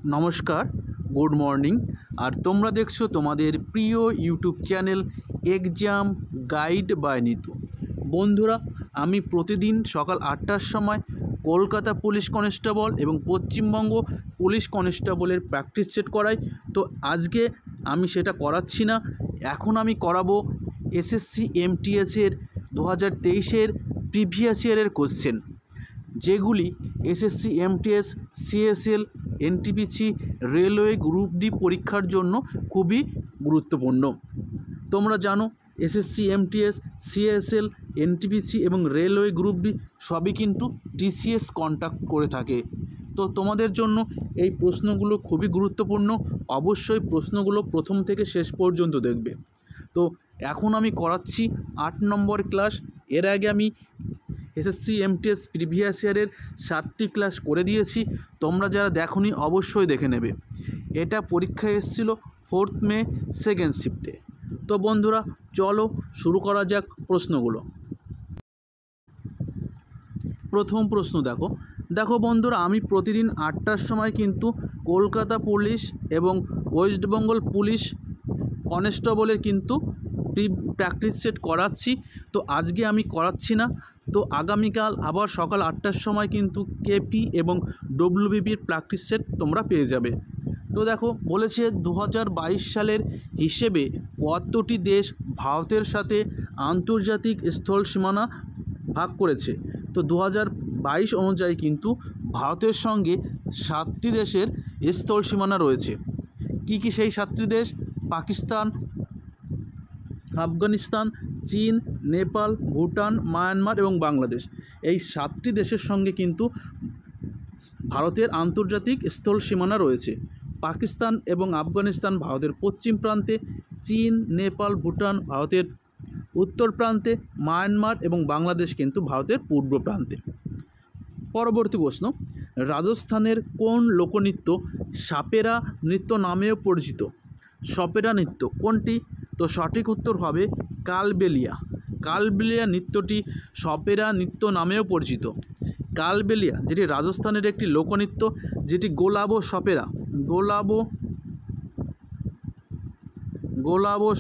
নমস্কার, good morning. আর তোমরা দেখছো তোমাদের প্রিয় YouTube channel exam guide by Nitu. বন্ধুরা, আমি প্রতিদিন সকাল 8টার সময় কলকাতা পুলিশ কনস্টেবল এবং পশ্চিমবঙ্গ পুলিশ কনস্টেবলের প্র্যাকটিস সেট করাই। তো আজকে আমি সেটা করাচ্ছি না, এখন আমি করাবো এসএসসি এমটিএসের 2023-এর প্রিভিয়াস ইয়ারের কোশ্চেন, যেগুলি SSC MTS, CSL, NTPC, railway group D পরীক্ষার জন্য খুবই গুরুত্বপূর্ণ। তোমরা জানো এসএসসি এমটিএস, সিএসএল, এনটিপিসি এবং রেলওয়ে গ্রুপ ডি সবই কিন্তু টিসিএস কন্ট্যাক্ট করে থাকে। তো তোমাদের জন্য এই প্রশ্নগুলো খুবই গুরুত্বপূর্ণ। অবশ্যই প্রশ্নগুলো প্রথম থেকে শেষ পর্যন্ত দেখবে। তো এখন আমি করাচ্ছি 8 নম্বর ক্লাস। এর আগে আমি এসএসসি এমটিএস প্রিভিয়াস ইয়ারের 7টি ক্লাস করে দিয়েছি, তোমরা যারা দেখোনি অবশ্যই দেখে নেবে। এটা পরীক্ষায় এসেছিল 4 মে সেকেন্ড শিফটে। তো বন্ধুরা, চলো শুরু করা যাক প্রশ্নগুলো। প্রথম প্রশ্ন দেখো বন্ধুরা, আমি প্রতিদিন 8টার সময় কিন্তু কলকাতা পুলিশ এবং ওয়েস্ট বেঙ্গল পুলিশ কনস্টেবলের কিন্তু প্র্যাকটিস সেট করাচ্ছি। তো আজকে আমি করাচ্ছি না, তো আগামীকাল আবার সকাল 8টার সময় কিন্তু কেপি এবং ডব্লিউবিপির প্র্যাকটিস সেট তোমরা পেয়ে যাবে। তো দেখো বলেছে 2022 সালের হিসেবে কতটি দেশ ভারতের সাথে আন্তর্জাতিক স্থল সীমানা ভাগ করেছে। তো 2022 অনুযায়ী কিন্তু ভারতের সঙ্গে 7টি দেশের স্থল সীমানা রয়েছে। কি কি সেই 7টি দেশ? পাকিস্তান, আফগানিস্তান, চীন, নেপাল, ভুটান, মায়ানমার এবং বাংলাদেশ। এই 7টি দেশের সঙ্গে কিন্তু ভারতের আন্তর্জাতিক স্থল সীমানা রয়েছে। পাকিস্তান এবং আফগানিস্তান ভারতের পশ্চিম প্রান্তে, চীন, নেপাল, ভুটান ভারতের উত্তর প্রান্তে, মায়ানমার এবং বাংলাদেশ কিন্তু ভারতের পূর্ব প্রান্তে। পরবর্তী প্রশ্ন, রাজস্থানের কোন লোকনৃত্য সাপেরা নৃত্য নামেও পরিচিত? সপেরা নৃত্য কোনটি? তো সঠিক উত্তর হবে কালবেলিয়া। কালবেলিয়া নৃত্যটি সপেরা নৃত্য নামেও পরিচিত। কালবেলিয়া যেটি রাজস্থানের একটি লোকনৃত্য, যেটি গোলাবো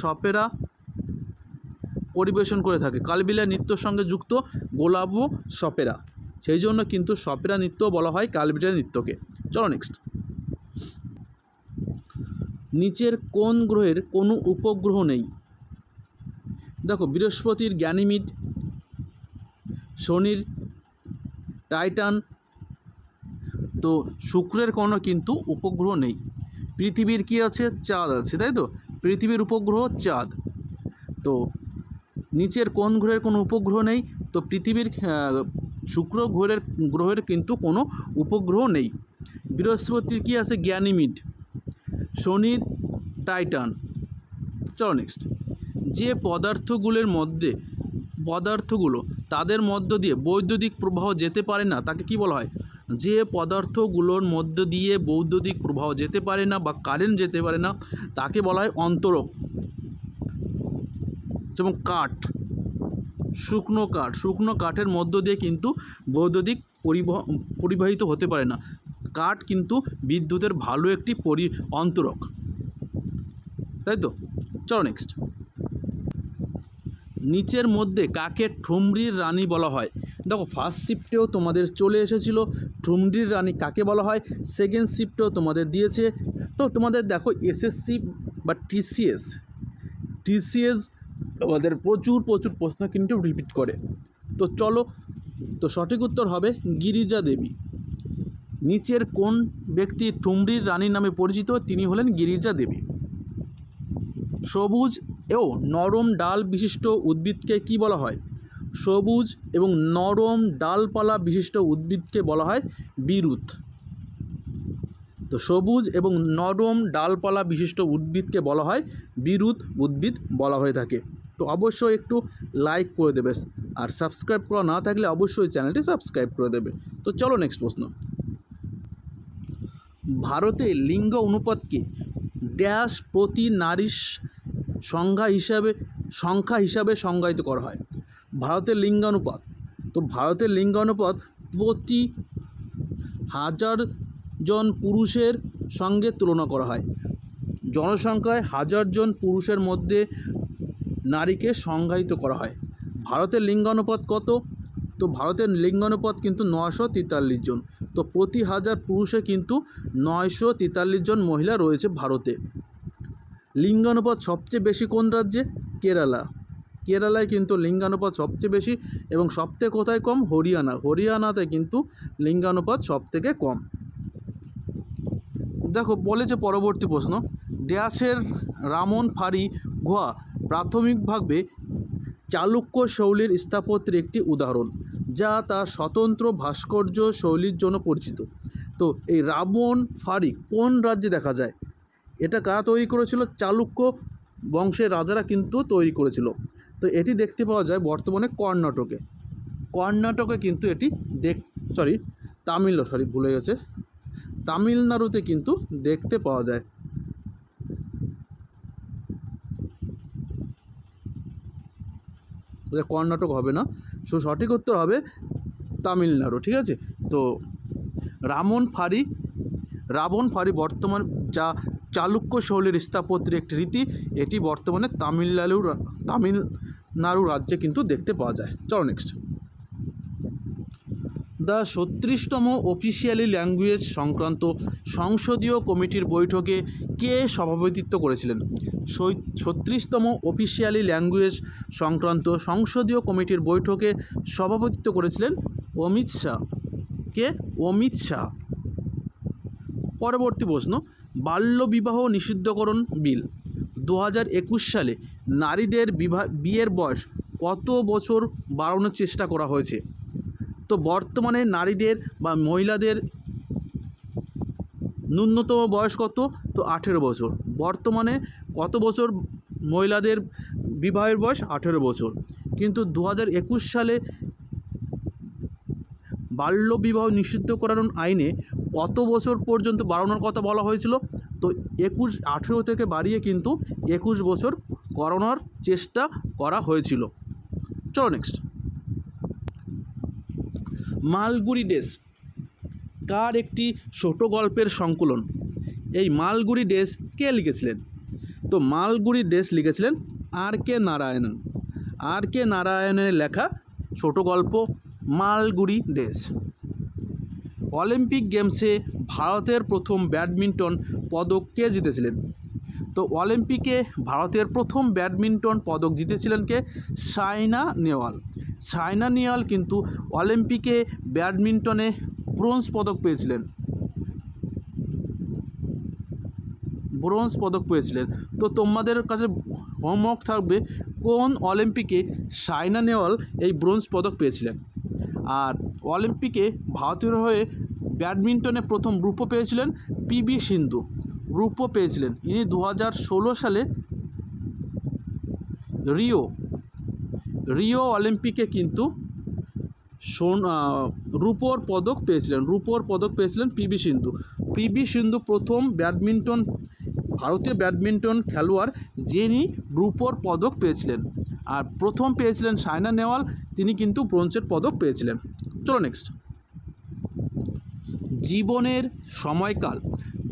সপেরা পরিবেশন করে থাকে। কালবেলিয়া নৃত্যর সঙ্গে যুক্ত গোলাবো সপেরা, সেই জন্য কিন্তু সপেরা নৃত্য বলা হয় কালবেলিয়া নৃত্যকে। চলো নেক্সট। নিচের কোন গ্রহের কোনো উপগ্রহ নেই? দেখো, বৃহস্পতির গ্যানিমিড, শনির টাইটান, তো শুক্রের কোনো কিন্তু উপগ্রহ নেই। পৃথিবীর কি আছে? চাঁদ আছে, তাই তো? পৃথিবীর উপগ্রহ চাঁদ। তো নিচের কোন গ্রহের কোনো উপগ্রহ নেই? তো পৃথিবীর শুক্র গ্রহের কিন্তু কোনো উপগ্রহ নেই। বৃহস্পতির কি আছে? গ্যানিমিড, শনির টাইটান। চলো নেক্সট। যে পদার্থগুলো তাদের মধ্য দিয়ে বৈদ্যুতিক প্রবাহ যেতে পারে না তাকে কি বলা হয়? যে পদার্থগুলোর মধ্য দিয়ে বৈদ্যুতিক প্রবাহ যেতে পারে না বা কারেন্ট যেতে পারে না তাকে বলা হয় অন্তরক। যেমন কাঠ, শুকনো কাঠের মধ্য দিয়ে কিন্তু বৈদ্যুতিক পরিবাহিত হতে পারে না। কাঠ কিন্তু বিদ্যুতের ভালো একটি অন্তরক, তাই তো? চলো নেক্সট। নিচের মধ্যে কাকে ঠুমরির রানী বলা হয়? দেখো, ফার্স্ট শিফটেও তোমাদের চলে এসেছিলো ঠুমরির রানী কাকে বলা হয়, সেকেন্ড শিফটেও তোমাদের দিয়েছে। তো তোমাদের দেখো এসএসসি বা টিসিএস তোমাদের প্রচুর প্রশ্ন কিন্তু রিপিট করে। তো চলো, তো সঠিক উত্তর হবে গিরিজা দেবী। নিচের কোন ব্যক্তি ঠুমরির রানী নামে পরিচিত? তিনি হলেন গিরিজা দেবী। সবুজ ও নরম ডাল বিশিষ্ট উদ্ভিদকে কি বলা হয়? সবুজ এবং নরম ডালপালা বিশিষ্ট উদ্ভিদকে বলা হয় বিরুৎ। তো সবুজ এবং নরম ডালপালা বিশিষ্ট উদ্ভিদকে বলা হয় বিরুৎ উদ্ভিদ বলা হয়ে থাকে। তো অবশ্যই একটু লাইক করে দেবে, আর সাবস্ক্রাইব করা না থাকলে অবশ্যই চ্যানেলটি সাবস্ক্রাইব করে দেবে। তো চলো নেক্সট প্রশ্ন। ভারতে লিঙ্গ অনুপাতকে ড্যাশ প্রতি নারীর সংখ্যা হিসাবে সংজ্ঞায়িত করা হয়? ভারতের লিঙ্গানুপাত, তো ভারতের লিঙ্গানুপাত প্রতি 1000 জন পুরুষের সঙ্গে তুলনা করা হয়। জনসংখ্যায় 1000 জন পুরুষের মধ্যে নারীকে সংজ্ঞায়িত করা হয়। ভারতের লিঙ্গানুপাত কত? তো ভারতের লিঙ্গানুপাত কিন্তু 943 জন। তো প্রতি 1000 পুরুষে কিন্তু 943 জন মহিলা রয়েছে ভারতে। লিঙ্গানুপাত সবচেয়ে বেশি কোন রাজ্যে? কেরালা। কেরালায় কিন্তু লিঙ্গানুপাত সবচেয়ে বেশি, এবং সবথেকে কোথায় কম? হরিয়ানাতে কিন্তু লিঙ্গানুপাত সবথেকে কম। দেখো বলেছে পরবর্তী প্রশ্ন, ড্যাশের রামন ফারি গুহা প্রাথমিকভাবে চালুক্য শৈলীর স্থাপত্যের একটি উদাহরণ, যা তার স্বতন্ত্র ভাস্কর্য শৈলীর জন্য পরিচিত। তো এই রাবণ ফারি কোন রাজ্যে দেখা যায়? এটা কারা তৈরি করেছিল? চালুক্য বংশের রাজারা কিন্তু তৈরি করেছিল। তো এটি দেখতে পাওয়া যায় বর্তমানে কর্ণাটকে। কর্ণাটকে কিন্তু এটি তামিলনাড়ুতে কিন্তু দেখতে পাওয়া যায়। কর্ণাটক হবে না, সঠিক উত্তর হবে তামিলনাড়ু। ঠিক আছে, তো রাবণ ফারি বর্তমান যা চালুক্য শৈলীর স্থাপত্যের একটি রীতি, এটি বর্তমানে তামিলনাড়ু রাজ্যে কিন্তু দেখতে পাওয়া যায়। চলো নেক্সট। দ্য 36তম অফিসিয়ালি ল্যাঙ্গুয়েজ সংক্রান্ত সংসদীয় কমিটির বৈঠকে কে সভাপতিত্ব করেছিলেন? 36তম অফিসিয়ালি ল্যাঙ্গুয়েজ সংক্রান্ত সংসদীয় কমিটির বৈঠকে সভাপতিত্ব করেছিলেন অমিত শাহ। কে? অমিত শাহ। পরবর্তী প্রশ্ন, বাল্যবিবাহ নিষিদ্ধকরণ বিল 2021 সালে নারীদের বিয়ের বয়স কত বছর বাড়ানোর চেষ্টা করা হয়েছে? তো বর্তমানে নারীদের বা মহিলাদের ন্যূনতম বয়স কত? তো 18 বছর। বর্তমানে কত বছর মহিলাদের বিবাহের বয়স? 18 বছর। কিন্তু 2021 সালে বাল্যবিবাহ নিষিদ্ধকরণ আইনে কত বছর পর্যন্ত বাড়ানোর কথা বলা হয়েছিল? তো 18 থেকে বাড়িয়ে কিন্তু 21 বছর করানোর চেষ্টা করা হয়েছিল। চলো নেক্সট। মালগুড়ি ডেজ কার একটি ছোট গল্পের সংকলন? এই মালগুড়ি ডেজ কে লিখেছিলেন? তো মালগুড়ি ডেজ লিখেছিলেন আর.কে. নারায়ণন। আর.কে. নারায়ণের লেখা ছোট গল্প মালগুড়ি ডেজ। অলিম্পিক গেমসে ভারতের প্রথম ব্যাডমিন্টন পদক কে জিতেছিলেন? তো অলিম্পিকে ভারতের প্রথম ব্যাডমিন্টন পদক জিতেছিলেন কে? সাইনা নেহওয়াল। সাইনা নেহওয়াল কিন্তু অলিম্পিকে ব্যাডমিন্টনে ব্রোঞ্জ পদক পেয়েছিলেন। তো তোমাদের কাছে হোমওয়ার্ক থাকবে, কোন অলিম্পিকে সাইনা নেহওয়াল এই ব্রোঞ্জ পদক পেয়েছিলেন। আর অলিম্পিকে ভারতের হয়ে ব্যাডমিন্টনে প্রথম রূপো পেয়েছিলেন পি.ভি. সিন্ধু। রূপো পেয়েছিলেন ইনি 2016 সালে রিও অলিম্পিকে কিন্তু রূপোর পদক পেয়েছিলেন পি.ভি. সিন্ধু। পি.ভি. সিন্ধু প্রথম ভারতীয় ব্যাডমিন্টন খেলোয়াড় যিনি রূপোর পদক পেয়েছিলেন। আর প্রথম পেয়েছিলেন সাইনা নেহওয়াল, তিনি কিন্তু ব্রোঞ্জের পদক পেয়েছিলেন। চলো নেক্সট। জীবনের সময়কাল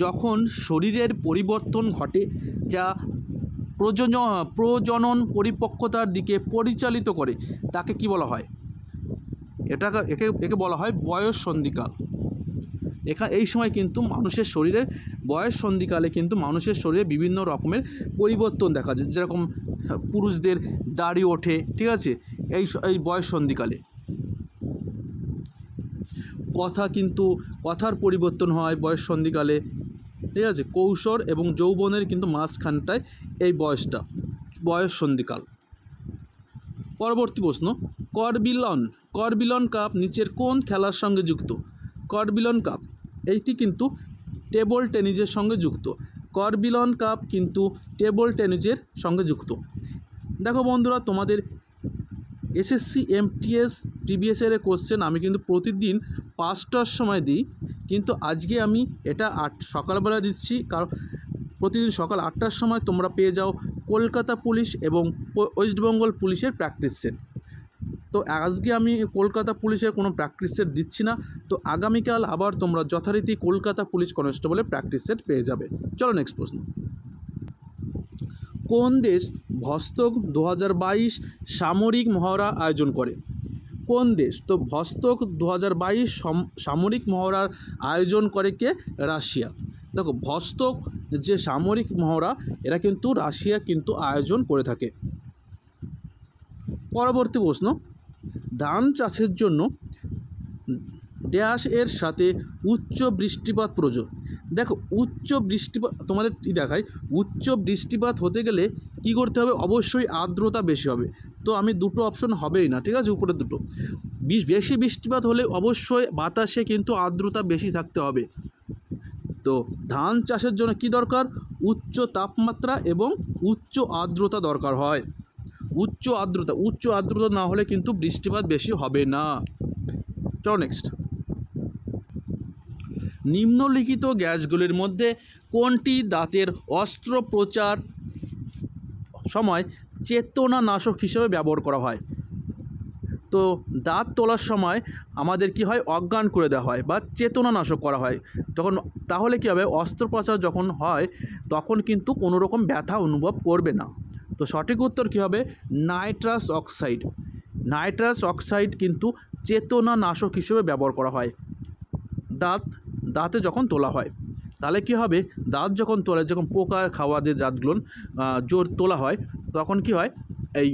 যখন শরীরের পরিবর্তন ঘটে যা প্রজনন পরিপক্কতার দিকে পরিচালিত করে তাকে কি বলা হয়? একে বলা হয় বয়স সন্ধিকাল। এই সময় কিন্তু মানুষের শরীরের বয়স সন্ধিকালে কিন্তু মানুষের শরীরে বিভিন্ন রকমের পরিবর্তন দেখা যায়, যেরকম পুরুষদের দাড়ি ওঠে, ঠিক আছে, এই বয়স সন্ধিকালে। কথার পরিবর্তন হয় বয়স সন্ধিকালে, ঠিক আছে। কৈশোর এবং যৌবনের কিন্তু মাঝখানটায় এই বয়স সন্ধিকাল। পরবর্তী প্রশ্ন, করবিলন কাপ নিচের কোন খেলার সঙ্গে যুক্ত? করবিলন কাপ এইটি কিন্তু টেবল টেনিসের সঙ্গে যুক্ত। করবিলন কাপ কিন্তু টেবল টেনিসের সঙ্গে যুক্ত। দেখো বন্ধুরা, তোমাদের এসএসসি এমটিএস প্রিভিয়াস ইয়ারের কোশ্চেন আমি কিন্তু প্রতিদিন 5টার সময় দিই, কিন্তু আজকে আমি এটা সকালবেলা দিচ্ছি, কারণ প্রতিদিন সকাল 8টার সময় তোমরা পেয়ে যাও কলকাতা পুলিশ এবং ওয়েস্ট বেঙ্গল পুলিশের প্র্যাকটিস সেট। তো আজকে আমি কলকাতা পুলিশের কোনো প্র্যাকটিস সেট দিচ্ছি না, তো আগামীকাল আবার তোমরা যথারীতি কলকাতা পুলিশ কনস্টেবলের প্র্যাকটিস সেট পেয়ে যাবে। চলো নেক্সট প্রশ্ন। কোন দেশ ভস্তক 2022 সামরিক মহড়া আয়োজন করে? কোন দেশ? তো ভস্তক 2022 সামরিক মহড়ার আয়োজন করে কে? রাশিয়া। দেখো ভস্তক যে সামরিক মহড়া এরা কিন্তু রাশিয়া কিন্তু আয়োজন করে থাকে। পরবর্তী প্রশ্ন, ধান চাষের জন্য ড্যাশ এর সাথে উচ্চ বৃষ্টিপাত প্রয়োজন। দেখো উচ্চ বৃষ্টিপাত তোমাদের দেখায়, উচ্চ বৃষ্টিপাত হতে গেলে কি করতে হবে? অবশ্যই আর্দ্রতা বেশি হবে। তো আমি দুটো অপশন হবেই না, ঠিক আছে, উপরে দুটো। বেশি বৃষ্টিপাত হলে অবশ্যই বাতাসে কিন্তু আর্দ্রতা বেশি থাকতে হবে। তো ধান চাষের জন্য কি দরকার? উচ্চ তাপমাত্রা এবং উচ্চ আর্দ্রতা দরকার হয়। উচ্চ আর্দ্রতা না হলে কিন্তু বৃষ্টিপাত বেশি হবে না। চলো নেক্সট। নিম্নলিখিত গ্যাসগুলির মধ্যে কোনটি দাঁতের অস্ত্রোপচার সময় চেতনানাশক হিসেবে ব্যবহার করা হয়? তো দাঁত তোলার সময় আমাদের কি হয়? অজ্ঞান করে দেওয়া হয় বা চেতনানাশক করা হয় তখন। তাহলে কী হবে? অস্ত্রোপচার যখন হয় তখন কিন্তু কোনো রকম ব্যথা অনুভব করবে না। তো সঠিক উত্তর কী হবে? Nitrous oxide. নাইট্রাস অক্সাইড কিন্তু চেতনানাশক হিসেবে ব্যবহার করা হয় দাঁতে যখন তোলা হয়। তাহলে কি হবে? দাঁত যখন তোলা, যখন পোকা খাওয়া দিয়ে দাঁতগুলো জোর তোলা হয় তখন কি হয়? এই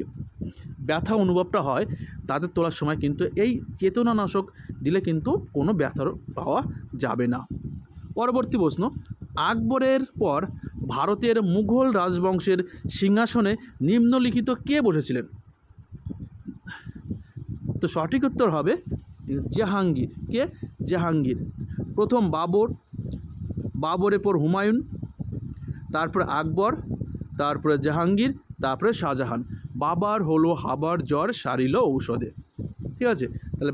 ব্যথা অনুভবটা হয় দাঁতের তোলার সময়, কিন্তু এই চেতনানাশক দিলে কিন্তু কোনো ব্যথার পাওয়া যাবে না। পরবর্তী প্রশ্ন, আকবরের পর ভারতের মুঘল রাজবংশের সিংহাসনে নিম্নলিখিত কে বসেছিলেন? তো সঠিক উত্তর হবে জাহাঙ্গীর। কে? জাহাঙ্গীর। প্রথম বাবরের পর হুমায়ুন, তারপরে আকবর, তারপরে জাহাঙ্গীর, তারপরে শাহজাহান। বাবার হলো হাবার জ্বর সারিল ঔষধে। ঠিক আছে, তাহলে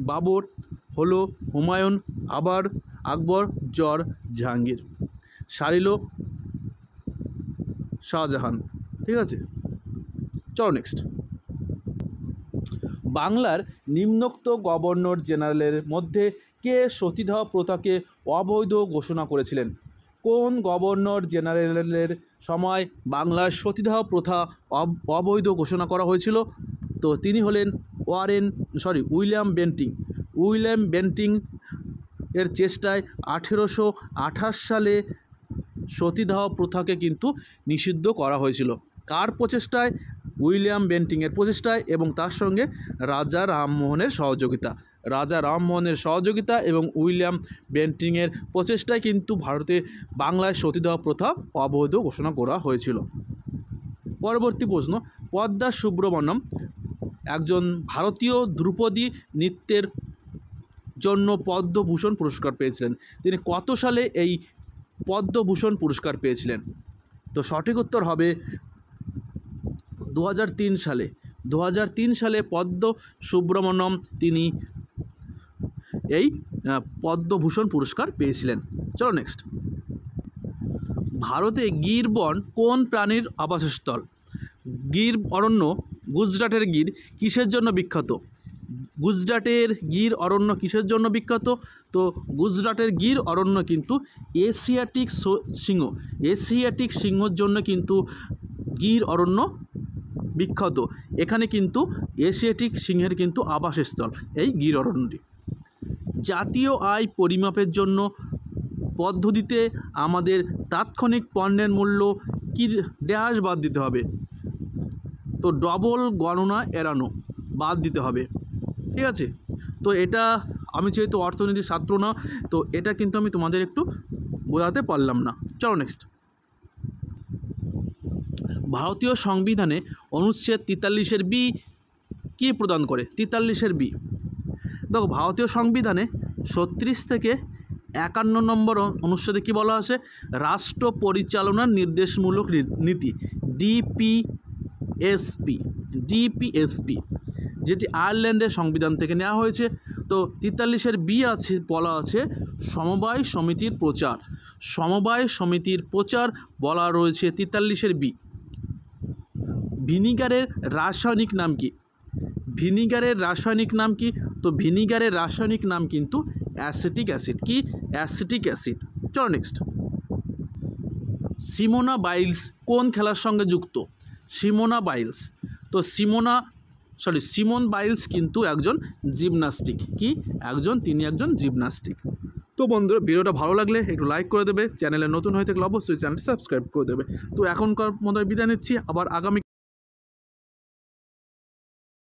বাবর হলো হুমায়ুন, আবার আকবর, জ্বর জাহাঙ্গীর, সারিল শাহজাহান। ঠিক আছে, চলো নেক্সট। বাংলার নিম্নোক্ত গভর্নর জেনারেলের মধ্যে কে সতীদাহ প্রথাকে অবৈধ ঘোষণা করেছিলেন? কোন গভর্নর জেনারেলের সময় বাংলার সতীদাহ প্রথা অবৈধ ঘোষণা করা হয়েছিল? তো তিনি হলেন উইলিয়াম বেন্টিং। উইলিয়াম বেন্টিং এর চেষ্টায় 1828 সালে সতীদাহ প্রথাকে কিন্তু নিষিদ্ধ করা হয়েছিল। কার প্রচেষ্টায়? উইলিয়াম বেন্টিংয়ের প্রচেষ্টায় এবং তার সঙ্গে রাজা রামমোহনের সহযোগিতা এবং উইলিয়াম বেন্টিংয়ের প্রচেষ্টায় কিন্তু ভারতে বাংলায় সতীদাহ প্রথা অবৈধ ঘোষণা করা হয়েছিল। পরবর্তী প্রশ্ন, পদ্মা সুব্রমণ্যম একজন ভারতীয় ধ্রুপদী নৃত্যের জন্য পদ্মভূষণ পুরস্কার পেয়েছিলেন। তিনি কত সালে এই পদ্মভূষণ পুরস্কার পেয়েছিলেন? তো সঠিক উত্তর হবে 2003 সালে। 2003 সালে পদ্ম সুব্রমণ্যম তিনি এই পদ্মভূষণ পুরস্কার পেয়েছিলেন। চলো নেক্সট। ভারতে গির বন কোন প্রাণীর আবাসস্থল? গির অরণ্য, গুজরাটের গির কিসের জন্য বিখ্যাত? গুজরাটের গির অরণ্য কিসের জন্য বিখ্যাত? তো গুজরাটের গির অরণ্য কিন্তু এশিয়াটিক সিংহর জন্য কিন্তু গির অরণ্য বিখ্যাত। এখানে কিন্তু এশিয়াটিক সিংহের কিন্তু আবাসস্থল এই গির অরণ্যটি। জাতীয় আয় পরিমাপের জন্য পদ্ধতিতে আমাদের তাৎক্ষণিক পণ্যের মূল্য কি ড্যাশ বাদ দিতে হবে? তো ডবল গণনা এড়ানো বাদ দিতে হবে। ঠিক আছে, তো এটা আমি যেহেতু অর্থনীতির ছাত্র না, তো এটা কিন্তু আমি তোমাদের একটু বোঝাতে পারলাম না। চলো নেক্সট। ভারতীয় সংবিধানে অনুচ্ছেদ 43-এর বি কী প্রদান করে? 43-এর বি, দেখো ভারতীয় সংবিধানে 36 থেকে 51 নম্বর অনুচ্ছেদে কী বলা আছে? রাষ্ট্র পরিচালনার নির্দেশমূলক নীতি, ডিপিএসপি, যেটি আয়ারল্যান্ডের সংবিধান থেকে নেওয়া হয়েছে। তো 43-এর বি আছে, বলা আছে সমবায় সমিতির প্রচার বলা রয়েছে 43-এর বি। ভিনিগারের রাসায়নিক নাম কি? ভিনিগারের রাসায়নিক নাম কি? তো ভিনিগারের রাসায়নিক নাম কিন্তু অ্যাসিটিক অ্যাসিড। কি? Acetic acid. চলো নেক্সট। সিমোনা বাইলস কোন খেলার সঙ্গে যুক্ত? সিমোনা বাইলস, তো সিমন বাইলস কিন্তু একজন জিমন্যাস্টিক। কি? তিনি একজন জিমন্যাস্টিক। তো বন্ধুরা, ভিডিওটা ভালো লাগলে একটু লাইক করে দেবে, চ্যানেলে নতুন হয়ে থাকলে অবশ্যই চ্যানেলটি সাবস্ক্রাইব করে দেবে। তো এখনকার মতো বিদায় নিচ্ছি, আবার আগামী